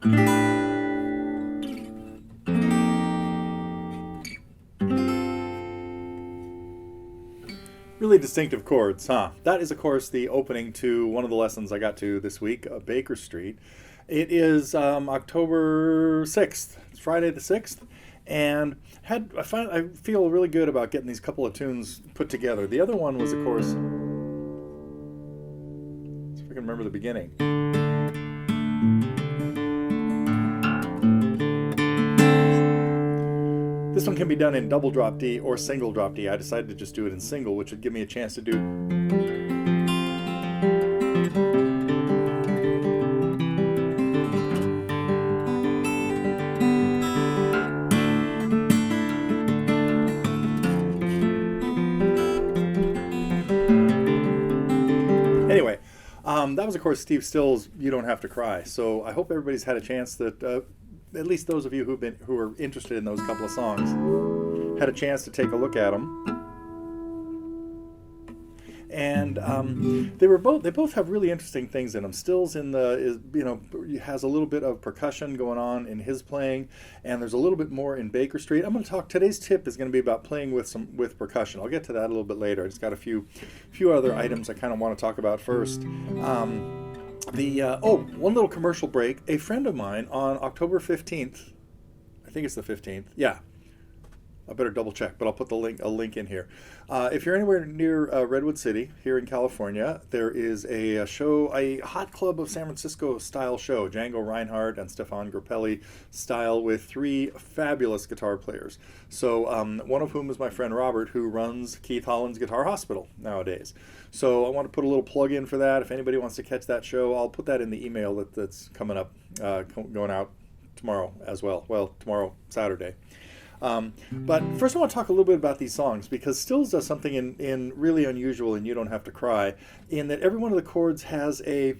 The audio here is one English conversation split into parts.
Really distinctive chords, huh? That is, of course, the opening to one of the lessons I got to this week, Baker Street. It is October 6th. It's Friday the 6th. And I feel really good about getting these couple of tunes put together. The other one was, of course, see if I can remember the beginning. This one can be done in double drop D or single drop D. I decided to just do it in single, which would give me a chance to do. Anyway, that was, of course, Steve Still's "You Don't Have to Cry." So I hope everybody's had a chance that. At least those of you who are interested in those couple of songs had a chance to take a look at them. And they both have really interesting things in them. Stills has a little bit of percussion going on in his playing, and there's a little bit more in Baker Street. I'm going to talk. Today's tip is going to be about playing with percussion. I'll get to that a little bit later. I just got a few other items I kind of want to talk about first. One little commercial break. A friend of mine on October 15th, I think it's the 15th. Yeah, I better double check, but I'll put a link in here. If you're anywhere near Redwood City here in California, there is a show, a Hot Club of San Francisco style show, Django Reinhardt and Stephane Grappelli style, with 3 fabulous guitar players. So one of whom is my friend Robert, who runs Keith Holland's Guitar Hospital nowadays. So I want to put a little plug in for that. If anybody wants to catch that show, I'll put that in the email that's coming up, going out tomorrow as well. Well, tomorrow, Saturday. But first I want to talk a little bit about these songs, because Stills does something in really unusual in "You Don't Have to Cry," in that every one of the chords has a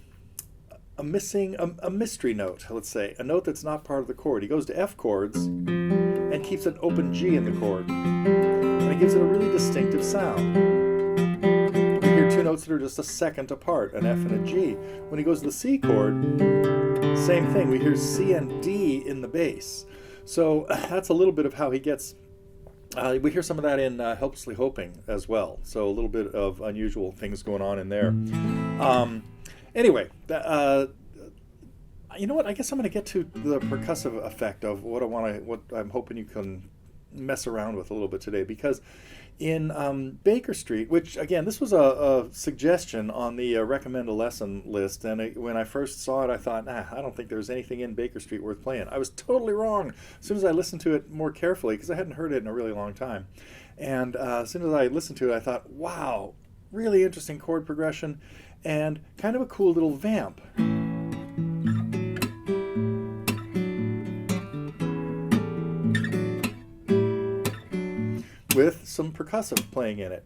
mystery note, let's say, a note that's not part of the chord. He goes to F chords and keeps an open G in the chord, and it gives it a really distinctive sound. We hear 2 notes that are just a second apart, an F and a G. When he goes to the C chord, same thing. We hear C and D in the bass. So that's a little bit of how he gets. We hear some of that in "Helplessly Hoping" as well. So a little bit of unusual things going on in there. Anyway, you know what? I guess I'm going to get to the percussive effect of what I'm hoping you can mess around with a little bit today, because in Baker Street, which again, this was a suggestion on the recommend a lesson list, and when I first saw it, I thought, I don't think there's anything in Baker Street worth playing. I was totally wrong as soon as I listened to it more carefully, because I hadn't heard it in a really long time. And as soon as I listened to it, I thought, wow, really interesting chord progression and kind of a cool little vamp. With some percussive playing in it.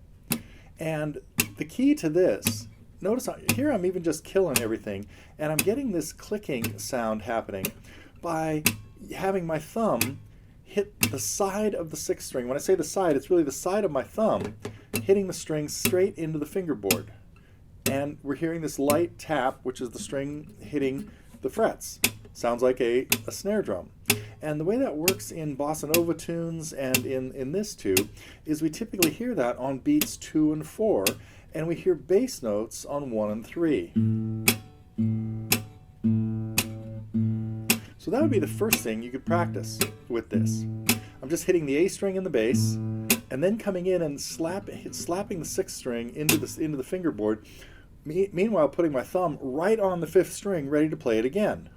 And the key to this, notice here I'm even just killing everything, and I'm getting this clicking sound happening by having my thumb hit the side of the 6th string. When I say the side, it's really the side of my thumb hitting the string straight into the fingerboard. And we're hearing this light tap, which is the string hitting the frets. Sounds like a snare drum. And the way that works in bossa nova tunes and in this too is we typically hear that on beats 2 and 4, and we hear bass notes on 1 and 3. So that would be the first thing you could practice with this. I'm just hitting the A string in the bass, and then coming in and slapping the 6th string into the fingerboard, meanwhile putting my thumb right on the 5th string, ready to play it again.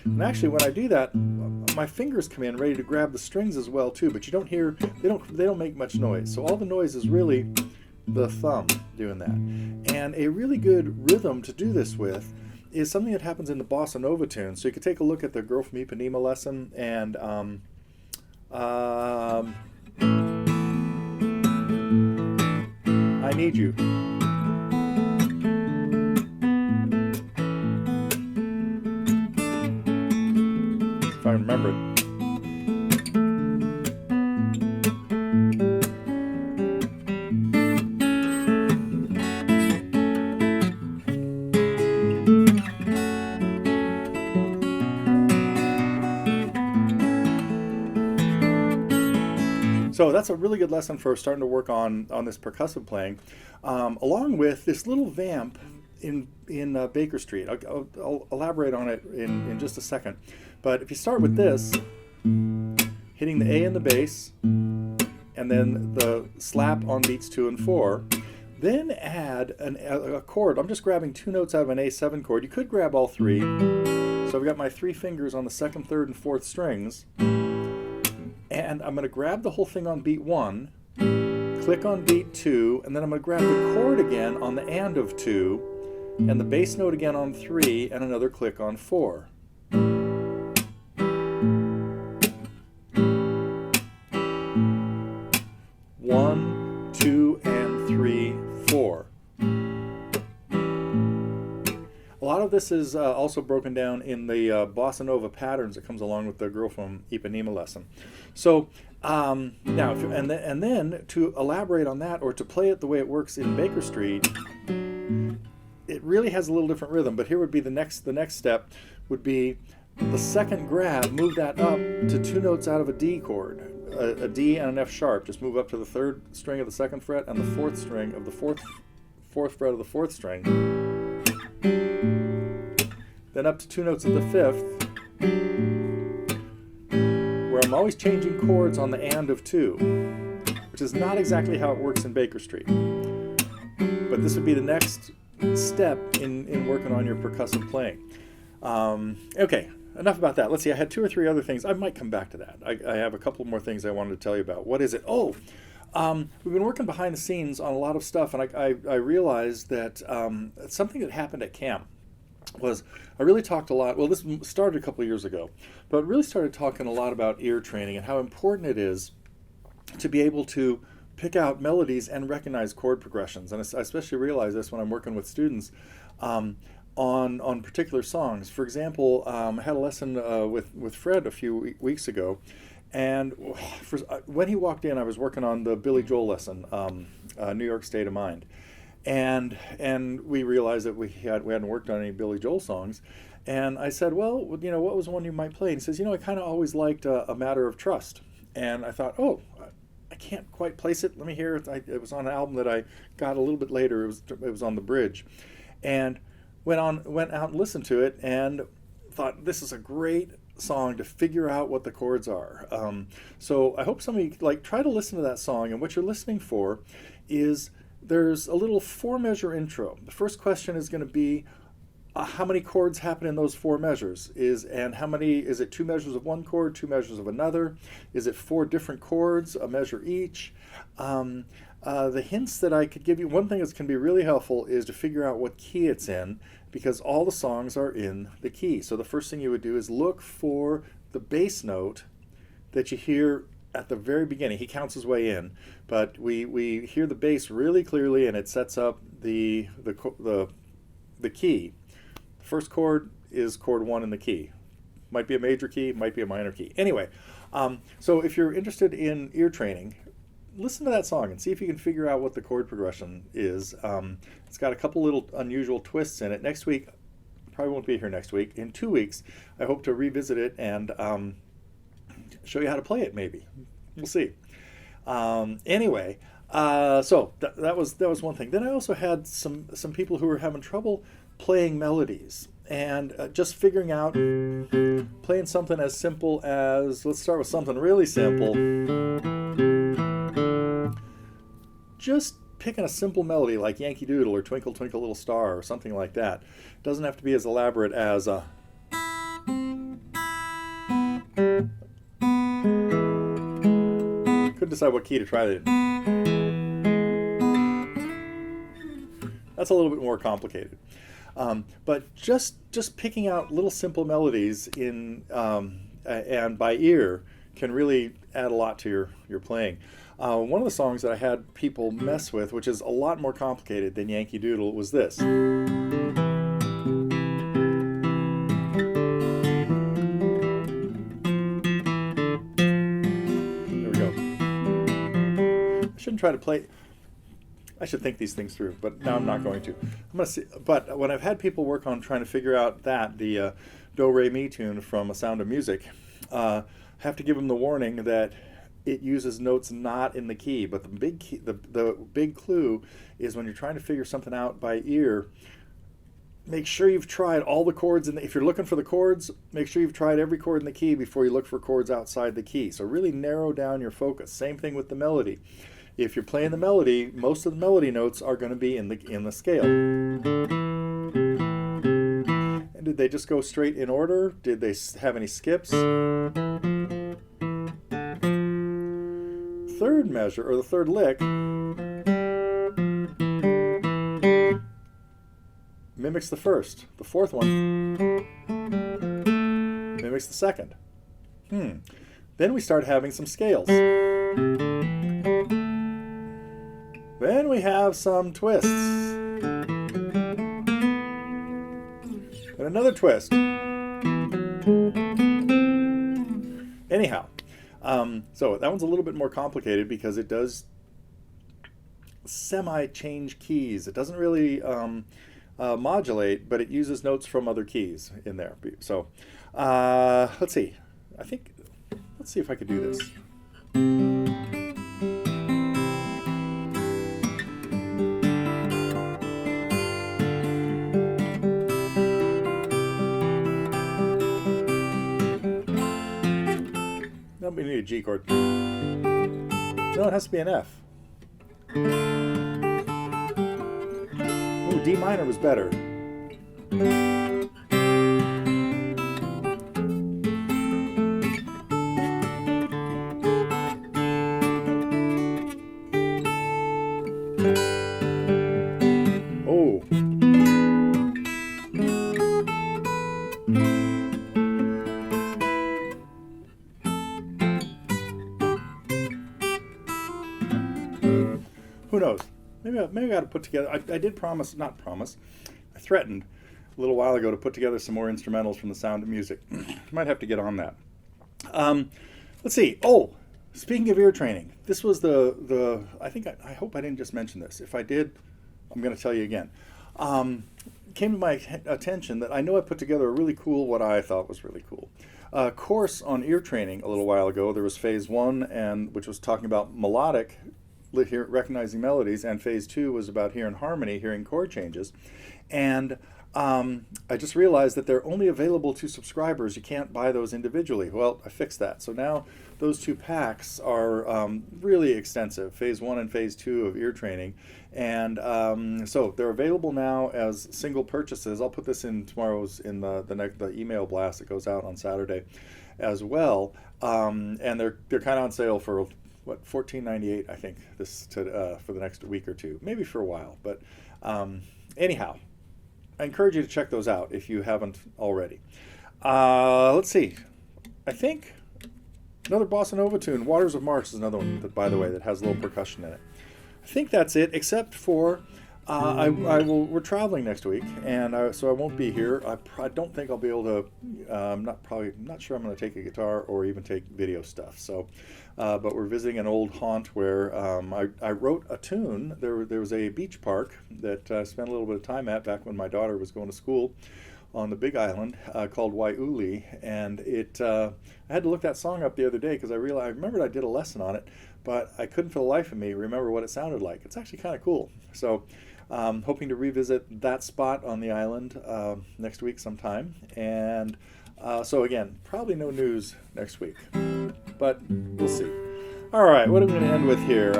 And actually, when I do that, my fingers come in ready to grab the strings as well too. But you don't hear, they don't make much noise. So all the noise is really the thumb doing that. And a really good rhythm to do this with is something that happens in the bossa nova tune. So you could take a look at the Girl from Ipanema lesson, and I Need You. If I remember it. So that's a really good lesson for starting to work on this percussive playing, along with this little vamp in Baker Street. I'll elaborate on it in just a second. But if you start with this, hitting the A in the bass, and then the slap on beats 2 and 4, then add a chord. I'm just grabbing 2 notes out of an A7 chord. You could grab all 3. So I've got my 3 fingers on the 2nd, 3rd, and 4th strings. And I'm going to grab the whole thing on beat 1, click on beat 2, and then I'm going to grab the chord again on the and of 2, and the bass note again on 3, and another click on 4. 1, 2, and 3, 4. A lot of this is also broken down in the bossa nova patterns that comes along with the Girl from Ipanema lesson. So now, and then to elaborate on that, or to play it the way it works in Baker Street, it really has a little different rhythm. But here would be the next step would be the second grab. Move that up to 2 notes out of a D chord, a D and an F sharp. Just move up to the 3rd string of the 2nd fret and the 4th string of the 4th fret of the 4th string. Then up to 2 notes of the 5th, where I'm always changing chords on the and of 2, which is not exactly how it works in Baker Street. But this would be the next step in working on your percussive playing. Okay, enough about that. Let's see, I had 2 or 3 other things. I might come back to that. I have a couple more things I wanted to tell you about. What is it? We've been working behind the scenes on a lot of stuff, and I realized that something that happened at camp was I really talked a lot. Well, this started a couple of years ago, but really started talking a lot about ear training and how important it is to be able to pick out melodies and recognize chord progressions. And I especially realize this when I'm working with students on particular songs. For example, I had a lesson with Fred a few weeks ago, and when he walked in, I was working on the Billy Joel lesson, New York State of Mind. And we realized that we hadn't worked on any Billy Joel songs, and I said, well, what was one you might play? And he says, I kind of always liked A Matter of Trust. And I thought, I can't quite place it. Let me hear it. It was on an album that I got a little bit later. It was on the bridge, and went out and listened to it, and thought this is a great song to figure out what the chords are. So I hope somebody try to listen to that song, and what you're listening for is there's a little 4-measure intro. The first question is going to be how many chords happen in those 4 measures? Is it 2 measures of one chord, 2 measures of another? Is it 4 different chords, a measure each? The hints that I could give you, one thing that can be really helpful is to figure out what key it's in, because all the songs are in the key. So the first thing you would do is look for the bass note that you hear at the very beginning. He counts his way in, but we hear the bass really clearly, and it sets up the key. The first chord is chord 1 in the key. Might be a major key, might be a minor key. Anyway, so if you're interested in ear training, listen to that song and see if you can figure out what the chord progression is. It's got a couple little unusual twists in it. Next week, probably won't be here next week. In 2 weeks, I hope to revisit it and show you how to play it, maybe. We'll see. Anyway, so that was one thing. Then I also had some people who were having trouble playing melodies, and just figuring out playing something as simple as, let's start with something really simple. Just picking a simple melody like Yankee Doodle or Twinkle Twinkle Little Star or something like that. Doesn't have to be as elaborate as couldn't decide what key to try that in. That's a little bit more complicated. But just picking out little simple melodies in and by ear can really add a lot to your playing. One of the songs that I had people mess with, which is a lot more complicated than Yankee Doodle, was this. Try to play. I should think these things through, but now I'm not going to. I'm going to see. But when I've had people work on trying to figure out the Do Re Mi tune from A Sound of Music, I have to give them the warning that it uses notes not in the key. But the big key, the big clue is when you're trying to figure something out by ear, make sure you've tried all the chords. If you're looking for the chords, make sure you've tried every chord in the key before you look for chords outside the key. So really narrow down your focus. Same thing with the melody. If you're playing the melody, most of the melody notes are going to be in the scale. And did they just go straight in order? Did they have any skips? Third measure, or the third lick, mimics the first. The fourth one mimics the second. Then we start having some scales. Then we have some twists. And another twist. Anyhow, so that one's a little bit more complicated because it does semi-change keys. It doesn't really modulate, but it uses notes from other keys in there. So let's see. Let's see if I could do this. No, we need a G chord. No, it has to be an F. Ooh, D minor was better. Oh. Who knows? Maybe I got to put together. I did not promise. I threatened a little while ago to put together some more instrumentals from The Sound of Music. Might have to get on that. Let's see. Oh, speaking of ear training, this was the. I hope I didn't just mention this. If I did, I'm going to tell you again. Came to my attention that I know I put together a really cool, what I thought was really cool, course on ear training a little while ago. There was phase 1, which was talking about melodic, recognizing melodies, and phase 2 was about hearing harmony, hearing chord changes. And I just realized that they're only available to subscribers. You can't buy those individually. Well, I fixed that. So now those 2 packs are really extensive, phase 1 and phase 2 of ear training. And so they're available now as single purchases. I'll put this in tomorrow's, in the email blast that goes out on Saturday as well. And they're kind of on sale for what, $14.98, I think, for the next week or two, maybe for a while. But anyhow, I encourage you to check those out if you haven't already. Let's see. I think another bossa nova tune, Waters of March, is another one that, by the way, that has a little percussion in it. I think that's it, except for we're traveling next week, and so I won't be here. I don't think I'll be able to. Not sure I'm going to take a guitar or even take video stuff. So, but we're visiting an old haunt where I wrote a tune. There was a beach park that I spent a little bit of time at back when my daughter was going to school on the Big Island, called Waiuli, and I had to look that song up the other day because I remembered I did a lesson on it, but I couldn't for the life of me remember what it sounded like. It's actually kind of cool. So hoping to revisit that spot on the island next week sometime. And so again, probably no news next week, but we'll see. All right, what am I going to end with here?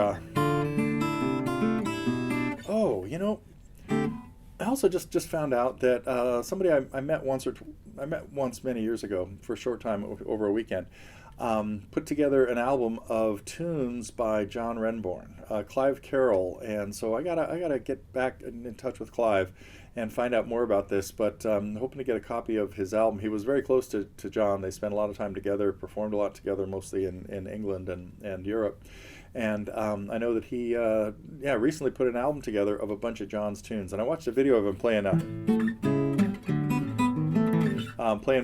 I also just found out that somebody I met once many years ago for a short time over a weekend, put together an album of tunes by John Renbourn, Clive Carroll, and so I gotta get back in touch with Clive and find out more about this. But hoping to get a copy of his album. He was very close to John. They spent a lot of time together, performed a lot together, mostly in England and Europe. And I know that he recently put an album together of a bunch of John's tunes. And I watched a video of him playing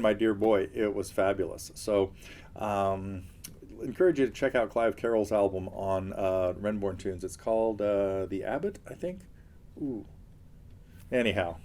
My Dear Boy. It was fabulous. So encourage you to check out Clive Carroll's album on Renbourn tunes. It's called The Abbot, I think. Ooh. Anyhow.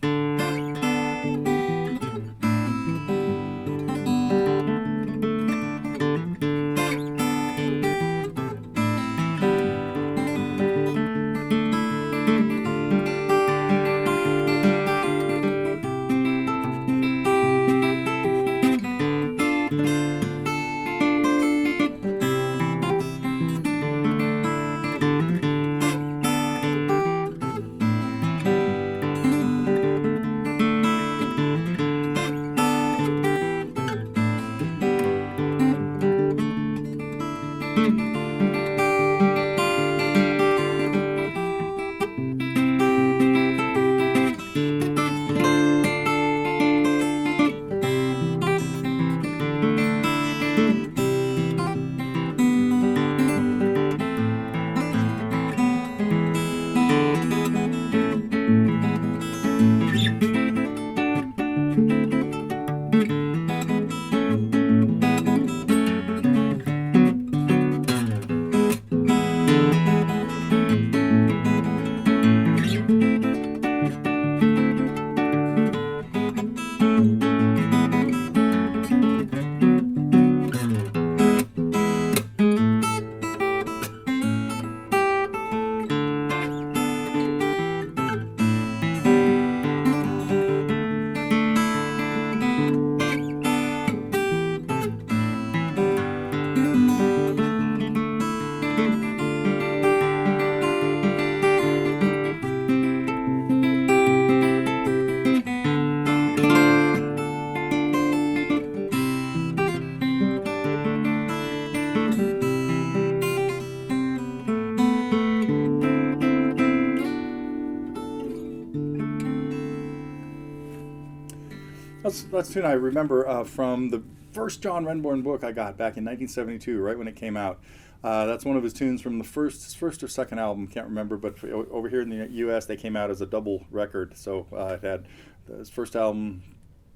That's a tune I remember from the first John Renbourn book I got back in 1972, right when it came out. That's one of his tunes from his first or second album, can't remember, but over here in the U.S. they came out as a double record. So it had his first album,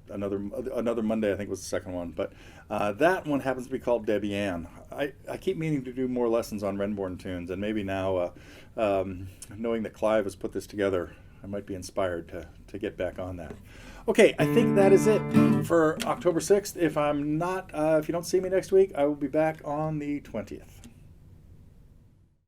Another Monday, I think was the second one. But that one happens to be called Debbie Ann. I keep meaning to do more lessons on Renbourn tunes, and maybe now, knowing that Clive has put this together, I might be inspired to get back on that. Okay, I think that is it for October 6th. If you don't see me next week, I will be back on the 20th.